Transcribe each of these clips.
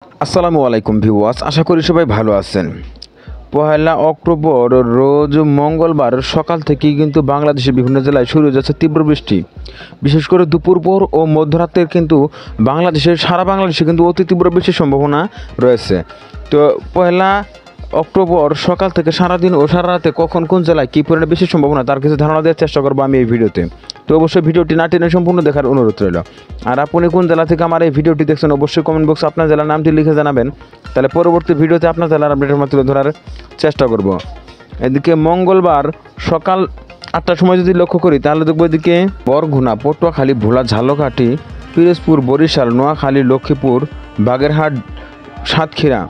আসসালামু আলাইকুম ভিউয়ার্স, আশা করি সবাই ভালো আছেন। পহেলা অক্টোবর রোজ মঙ্গলবার সকাল থেকেই কিন্তু বাংলাদেশের বিভিন্ন জেলায় শুরু হয়ে যাচ্ছে তীব্র বৃষ্টি। বিশেষ করে দুপুর পর ও মধ্যরাতের কিন্তু সারা বাংলাদেশে কিন্তু অতি তীব্র বৃষ্টির সম্ভাবনা রয়েছে। তো পহেলা অক্টোবর সকাল থেকে সারাদিন ও সারা রাতে কখন কোন জেলায় কী পরিমাণে বেশি সম্ভাবনা তার কিছু ধারণা দেওয়ার চেষ্টা করবো আমি এই ভিডিওতে। তো অবশ্যই ভিডিওটি না টেনে সম্পূর্ণ দেখার অনুরোধ রইল। আর আপনি কোন জেলা থেকে আমার এই ভিডিওটি দেখছেন অবশ্যই কমেন্ট বক্সে আপনার জেলার নামটি লিখে জানাবেন, তাহলে পরবর্তী ভিডিওতে আপনার জেলার আপডেটের মাধ্যমে ধরার চেষ্টা করব। এদিকে মঙ্গলবার সকাল 8টার সময় যদি লক্ষ্য করি তাহলে দেখবো এদিকে বরগুনা, পটুয়াখালী, ভোলা, ঝালকাঠি, পিরোজপুর, বরিশাল, নোয়াখালী, লক্ষ্মীপুর, বাগেরহাট, সাতক্ষীরা,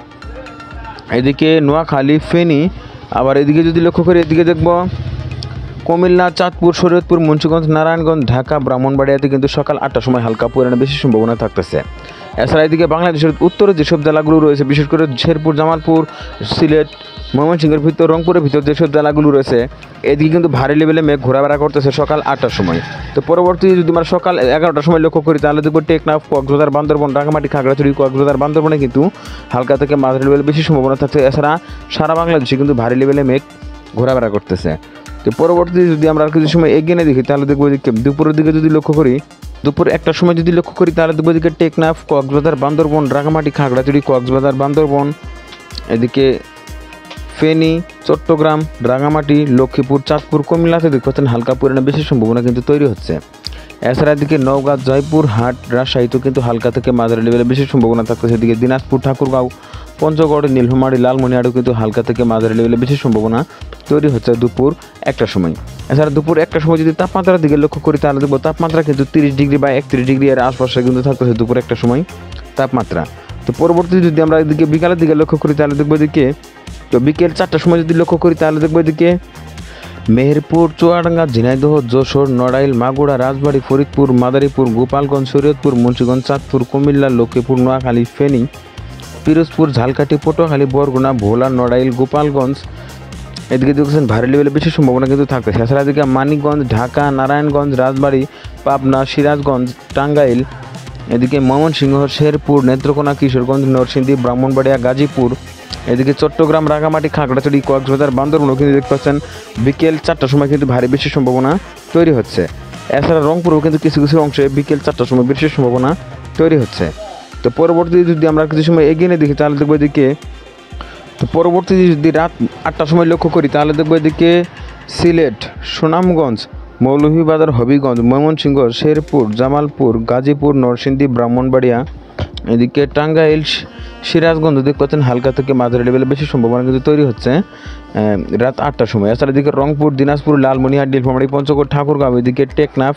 এদিকে নোয়াখালী, ফেনী। আবার এদিকে যদি লক্ষ্য করি এদিকে দেখব কুমিল্লা, চাঁদপুর, শরীয়তপুর, মুন্সিগঞ্জ, নারায়ণগঞ্জ, ঢাকা, ব্রাহ্মণবাড়িয়াতে কিন্তু সকাল 8টার সময় হালকা পরিমাণে বেশি সম্ভাবনা থাকতেছে। এছাড়া এদিকে বাংলাদেশের উত্তরে যেসব জেলাগুলো রয়েছে বিশেষ করে শেরপুর, জামালপুর, সিলেট, ময়মনসিংহের ভিতর, রংপুরের ভিতর যেসব জেলাগুলো রয়েছে এদিকে কিন্তু ভারী লেভেলে মেঘ ঘোরাফেরা করতেছে সকাল 8টার সময়। তো পরবর্তী যদি আমরা সকাল 11টার সময় লক্ষ্য করি তাহলে দেখব টেকনাফ, কক্সবাজার, বান্দরবন, রাঙামাটি, খাগড়াছড়ি, কক্সবাজার, বান্দরবনে কিন্তু হালকা থেকে মাঝারি লেভেলে বেশি সম্ভাবনা থাকছে। এছাড়া সারা বাংলাদেশে কিন্তু ভারী লেভেলে মেঘ ঘোরাফেরা করতেছে। তো পরবর্তী যদি আমরা আর কিছু সময় এগিয়ে নিয়ে দেখি তাহলে দেখবো এদিকে দুপুরের দিকে যদি লক্ষ্য করি, দুপুর 1টার সময় যদি লক্ষ্য করি তাহলে দেখবো এদিকে টেকনাফ, কক্সবাজার, বান্দরবন, রাঙামাটি, খাগড়াছড়ি, কক্সবাজার, বান্দরবন, এদিকে ফেনী, চট্টগ্রাম, রাঙামাটি, লক্ষ্মীপুর, চাঁদপুর, কুমিল্লাতে দেখতে পাচ্ছেন হালকা পরিমাণে বেশি সম্ভাবনা কিন্তু তৈরি হচ্ছে। এছাড়া এদিকে নওগাঁ, জয়পুর, হাট, রাজশাহীতেও কিন্তু হালকা থেকে মাঝারি লেভেলে বেশি সম্ভাবনা থাকতেছে। এদিকে দিনাজপুর, ঠাকুরগাঁও, পঞ্চগড়, নীলফামারী, লালমনিরহাটেও কিন্তু হালকা থেকে মাঝারি লেভেলে বেশি সম্ভাবনা তৈরি হচ্ছে দুপুর 1টার সময়। এছাড়া দুপুর 1টার সময় যদি তাপমাত্রার দিকে লক্ষ্য করি তাহলে দেখবো তাপমাত্রা কিন্তু 30 ডিগ্রি বা 31 ডিগ্রি এর আশপাশে কিন্তু থাকতেছে দুপুর 1টার সময় তাপমাত্রা। তো পরবর্তী যদি আমরা এদিকে বিকালের দিকে লক্ষ্য করি তাহলে দেখবো এদিকে তো বিকেল 4টার সময় যদি লক্ষ্য করি তাহলে দেখবো এদিকে মেহেরপুর, চুয়াডাঙ্গা, ঝিনাইদহ, যশোর, নড়াইল, মাগুরা, রাজবাড়ী, ফরিদপুর, মাদারীপুর, গোপালগঞ্জ, শরীয়তপুর, মুন্সিগঞ্জ, চাঁদপুর, কুমিল্লা, লক্ষ্মীপুর, নোয়াখালী, ফেনী, পিরোজপুর, ঝালকাঠি, পটুয়াখালী, বরগুনা, ভোলা, নড়াইল, গোপালগঞ্জ, এদিকে দেখছেন ভারী লেভেলে বেশি সম্ভাবনা কিন্তু থাকতেছে। এছাড়া এদিকে মানিকগঞ্জ, ঢাকা, নারায়ণগঞ্জ, রাজবাড়ী, পাবনা, সিরাজগঞ্জ, টাঙ্গাইল, এদিকে ময়মনসিংহ, শেরপুর, নেত্রকোনা, কিশোরগঞ্জ, নরসিংদী, ব্রাহ্মণবাড়িয়া, গাজীপুর, এদিকে চট্টগ্রাম, রাঙামাটি, খাগড়াছড়ি, কক্সবাজার, বান্দরবনও কিন্তু দেখতে পাচ্ছেন বিকেল 4টার সময় কিন্তু ভারী বেশি সম্ভাবনা তৈরি হচ্ছে। এছাড়া রংপুরেও কিন্তু কিছু কিছু অংশে বিকেল 4টার সময় বেশি সম্ভাবনা তৈরি হচ্ছে। তো পরবর্তী যদি আমরা কিছু সময় এগিয়ে নিয়ে দেখি তাহলে দেখবো এদিকে তো পরবর্তী যদি রাত 8টার সময় লক্ষ্য করি তাহলে দেখবো এদিকে সিলেট, সুনামগঞ্জ, মৌলভীবাজার, হবিগঞ্জ, ময়মনসিংহ, শেরপুর, জামালপুর, গাজীপুর, নরসিংদী, ব্রাহ্মণবাড়িয়া, এদিকে টাঙ্গাইল, সিরাজগঞ্জ দেখতে পাচ্ছেন হালকা থেকে মাঝারি লেভেলে বেশি সম্ভাবনা কিন্তু তৈরি হচ্ছে রাত 8টার সময়। এছাড়া এদিকে রংপুর, দিনাজপুর, লালমনিরহাট, নীলফামারী, পঞ্চগড়, ঠাকুরগাঁও, এদিকে টেকনাফ,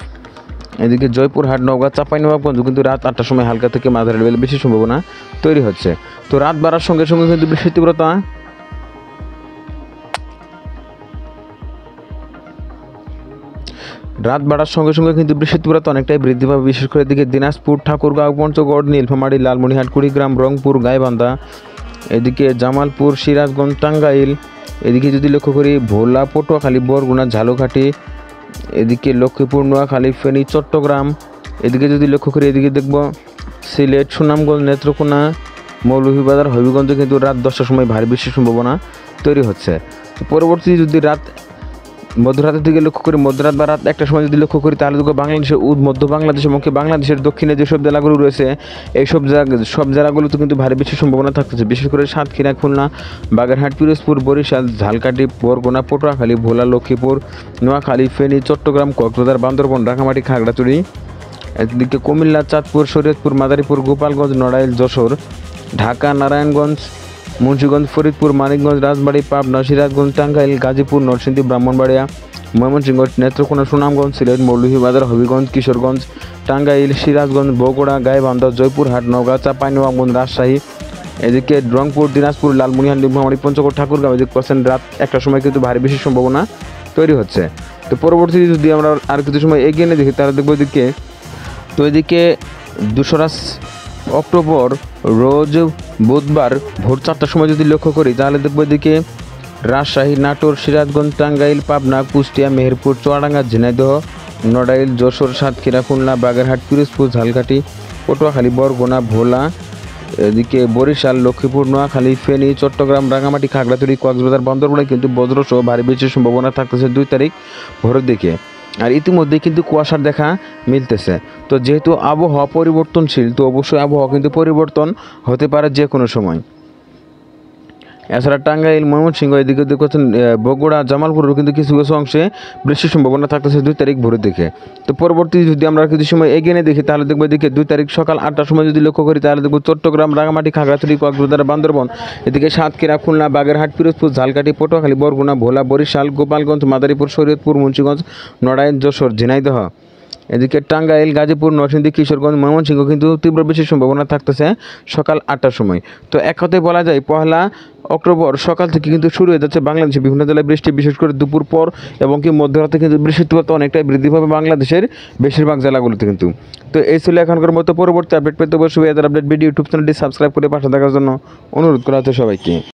এদিকে জয়পুরহাট, নওগাঁ, চাঁপাইনবাবগঞ্জ কিন্তু রাত 8টার সময় হালকা থেকে মাঝারি লেভেলে বেশি সম্ভাবনা তৈরি হচ্ছে। তো রাত বাড়ার সঙ্গে সঙ্গে কিন্তু বৃষ্টির তীব্রতা অনেকটাই বৃদ্ধি পাবে। বিশেষ করে এদিকে দিনাজপুর, ঠাকুরগাঁও, পঞ্চগড়, নীলফামারী, লালমনিরহাট, কুড়িগ্রাম, রংপুর, গাইবান্ধা, এদিকে জামালপুর, সিরাজগঞ্জ, টাঙ্গাইল, এদিকে যদি লক্ষ্য করি ভোলা, পটুয়াখালী, বরগুনা, ঝালকাঠি, এদিকে লক্ষ্মীপুর, নোয়াখালী, ফেনী, চট্টগ্রাম, এদিকে যদি লক্ষ্য করি এদিকে দেখব সিলেট, সুনামগঞ্জ, নেত্রকোনা, মৌলভীবাজার, হবিগঞ্জে কিন্তু রাত 10টার সময় ভারী বৃষ্টির সম্ভাবনা তৈরি হচ্ছে। পরবর্তী যদি মধ্যরাতের দিকে লক্ষ্য করি, মধ্যরাত বা রাত 1টার সময় যদি লক্ষ্য করি তাহলে দেখব বাংলাদেশের মধ্য বাংলাদেশ এবং বাংলাদেশের দক্ষিণে যেসব জেলাগুলো রয়েছে সব জেলাগুলোতে কিন্তু ভারী বেশি সম্ভাবনা থাকতেছে। বিশেষ করে সাতক্ষীরা, খুলনা, বাগেরহাট, পিরোজপুর, বরিশাল, ঝালকাঠি, বরগুনা, পটুয়াখালী, ভোলা, লক্ষ্মীপুর, নোয়াখালী, ফেনী, চট্টগ্রাম, কক্সবাজার, বান্দরবন, রাঙামাটি, খাগড়াছড়ি, এদিকে কুমিল্লা, চাঁদপুর, শরীয়তপুর, মাদারীপুর, গোপালগঞ্জ, নড়াইল, যশোর, ঢাকা, নারায়ণগঞ্জ, মুন্সিগঞ্জ, ফরিদপুর, মানিকগঞ্জ, রাজবাড়ী, পাবনা, সিরাজগঞ্জ, টাঙ্গাইল, গাজীপুর, নরসিংদী, ব্রাহ্মণবাড়িয়া, ময়মনসিংহ, নেত্রকোনা, সুনামগঞ্জ, সিলেট, মৌলভীবাজার, হবিগঞ্জ, কিশোরগঞ্জ, টাঙ্গাইল, সিরাজগঞ্জ, বগুড়া, গাইবান্ধা, জয়পুরহাট, নওগাঁ, চাঁপাইনবাবগঞ্জ, রাজশাহী, এদিকে রংপুর, দিনাজপুর, লালমনিরহাট, নীলফামারী, পঞ্চগড়, ঠাকুরগাঁও এদিকে রাত 1টার সময় কিন্তু ভারী বেশি সম্ভাবনা তৈরি হচ্ছে। তো পরবর্তী যদি আমরা আর কিছু সময় এগিয়ে নিয়ে দেখি তাহলে দেখবো এদিকে 2 অক্টোবর রোজ বুধবার ভোর 4টার সময় যদি লক্ষ্য করি তাহলে দেখবো এদিকে রাজশাহী, নাটোর, সিরাজগঞ্জ, টাঙ্গাইল, পাবনা, কুষ্টিয়া, মেহেরপুর, চুয়াডাঙ্গা, ঝিনাইদহ, নড়াইল, যশোর, সাতক্ষীরা, খুলনা, বাগেরহাট, পিরোজপুর, ঝালকাঠি, পটুয়াখালী, বরগুনা, ভোলা, এদিকে বরিশাল, লক্ষ্মীপুর, নোয়াখালী, ফেনী, চট্টগ্রাম, রাঙামাটি, খাগড়াছড়ি, কক্সবাজার, বান্দরবানে কিন্তু বজ্রসহ ভারী বৃষ্টির সম্ভাবনা থাকতেছে 2 তারিখ ভোরের দিকে। আর ইতিমধ্যেই কিন্তু কুয়াশার দেখা মিলতেছে। তো যেহেতু আবহাওয়া পরিবর্তনশীল, তো অবশ্যই আবহাওয়া কিন্তু পরিবর্তন হতে পারে যে কোনো সময়। এছাড়া টাঙ্গাইল, ময়মনসিংহ, এদিকে দেখছেন বগুড়া, জামালপুরেও কিন্তু কিছু কিছু অংশে বৃষ্টির সম্ভাবনা থাকতেছে 2 তারিখ ভোরের দিকে। তো পরবর্তী যদি আমরা কিছু সময় এগিয়ে দেখি তাহলে দেখবো এদিকে 2 তারিখ সকাল 8টার সময় যদি লক্ষ্য করি তাহলে দেখবো চট্টগ্রাম, রাঙামাটি, খাগড়াছড়ি, কক্সবাজার, বান্দরবান, এদিকে সাতক্ষীরা, খুলনা, বাগেরহাট, পিরোজপুর, ঝালকাঠি, পটুয়াখালী, বরগুনা, ভোলা, বরিশাল, গোপালগঞ্জ, মাদারীপুর, শরীয়তপুর, মুন্সিগঞ্জ, নড়াইল, যশোর, ঝিনাইদহ, এদিকে টাঙ্গাইল, গাজীপুর, নরসিংদী, কিশোরগঞ্জ, ময়মনসিংহ কিন্তু তীব্র বৃষ্টির সম্ভাবনা থাকতেছে সকাল 8টার সময়। তো এক কথায় বলা যায় 1 অক্টোবর সকাল থেকে কিন্তু শুরু হয়ে যাচ্ছে বাংলাদেশের বিভিন্ন জেলায় বৃষ্টি, বিশেষ করে দুপুর পর এবং কি মধ্যরাতে কিন্তু বৃষ্টিপাত অনেকটাই বৃদ্ধি পাবে বাংলাদেশের বেশিরভাগ জেলাগুলোতে কিন্তু। তো এই ছিল এখনকার মতো। পরবর্তী আপডেট পেতে অবশ্যই ওয়েদার আপডেট ভিডিও ইউটিউব চ্যানেলটি সাবস্ক্রাইব করে পাশে থাকার জন্য অনুরোধ করা হচ্ছে সবাইকে।